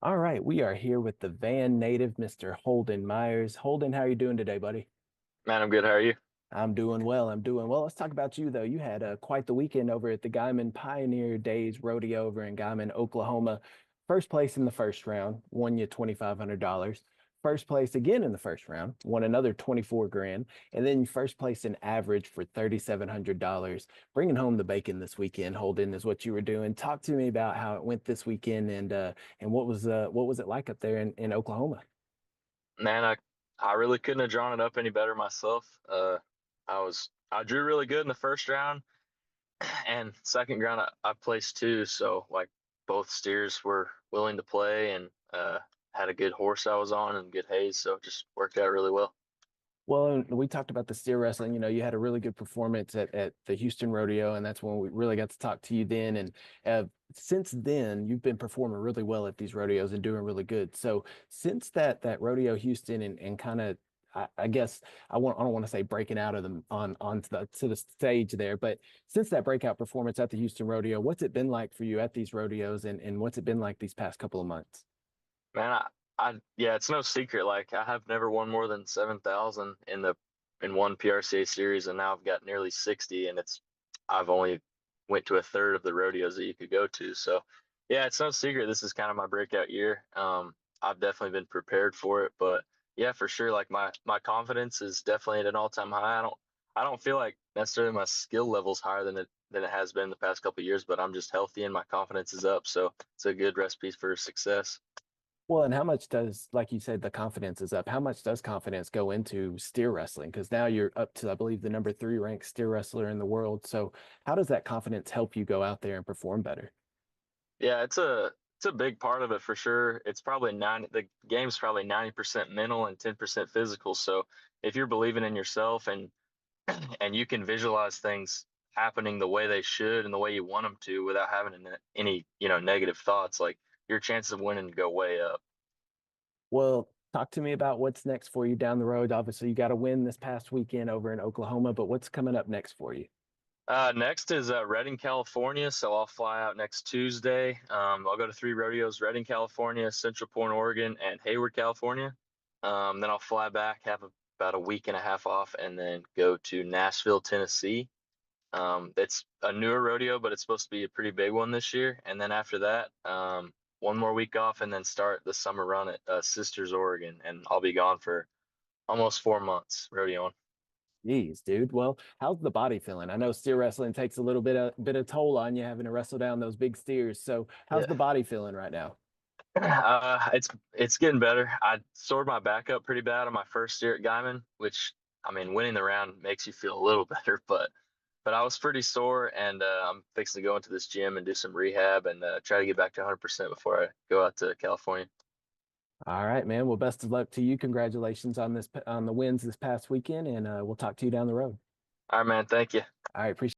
All right, we are here with the van native, Mr. Holden Myers. Holden, how are you doing today, buddy? Man, I'm good. How are you? I'm doing well. I'm doing well. Let's talk about you, though. You had quite the weekend over at the Guyton Pioneer Days Rodeo over in Guyman, Oklahoma. First place in the first round, won you $2,500. First place again in the first round, won another 24 grand. And then first place in average for $3,700. Bringing home the bacon this weekend, Holden, is what you were doing. Talk to me about how it went this weekend and what was it like up there in Oklahoma? Man, I really couldn't have drawn it up any better myself. I drew really good in the first round, and second round I placed two. So like both steers were willing to play, and had a good horse I was on and good haze, so it just worked out really well. Well, and we talked about the steer wrestling. You had a really good performance at the Houston Rodeo, and that's when we really got to talk to you then. And since then, you've been performing really well at these rodeos and doing really good. So since that rodeo Houston and kind of, I guess I don't want to say breaking out of them on to the stage there, but since that breakout performance at the Houston Rodeo, what's it been like for you at these rodeos, and what's it been like these past couple of months? Man, yeah, it's no secret. Like I have never won more than 7,000 in one PRCA series, and now I've got nearly 60, and I've only went to a third of the rodeos that you could go to. So yeah, it's no secret. This is kind of my breakout year. I've definitely been prepared for it, but yeah, for sure. Like my confidence is definitely at an all-time high. I don't feel like necessarily my skill level's higher than it has been the past couple of years, but I'm just healthy and my confidence is up. So it's a good recipe for success. Well, and how much does, like you said, the confidence is up? How much does confidence go into steer wrestling? Because now you're up to, I believe, the number three ranked steer wrestler in the world. So, how does that confidence help you go out there and perform better? Yeah, it's a big part of it for sure. It's probably the game's probably 90% mental and 10% physical. So if you're believing in yourself and you can visualize things happening the way they should and the way you want them to without having any, negative thoughts, like your chances of winning go way up. Well, talk to me about what's next for you down the road. Obviously, you got a win this past weekend over in Oklahoma, but what's coming up next for you? Next is Redding, California. So I'll fly out next Tuesday. I'll go to three rodeos: Redding, California, Central Point, Oregon, and Hayward, California. Then I'll fly back, have about a week and a half off, and then go to Nashville, Tennessee. It's a newer rodeo, but it's supposed to be a pretty big one this year. And then after that, one more week off, and then start the summer run at Sisters, Oregon, and I'll be gone for almost 4 months rodeoing. Jeez, dude. Well, how's the body feeling? I know steer wrestling takes a little bit of toll on you having to wrestle down those big steers. So, how's the Yeah. body feeling right now? It's getting better. I sored my back up pretty bad on my first year at Guyman, which I mean, winning the round makes you feel a little better, but I was pretty sore, and I'm fixing to go into this gym and do some rehab and try to get back to 100% before I go out to California. All right, man. Well, best of luck to you. Congratulations on the wins this past weekend, and we'll talk to you down the road. All right, man. Thank you. All right, appreciate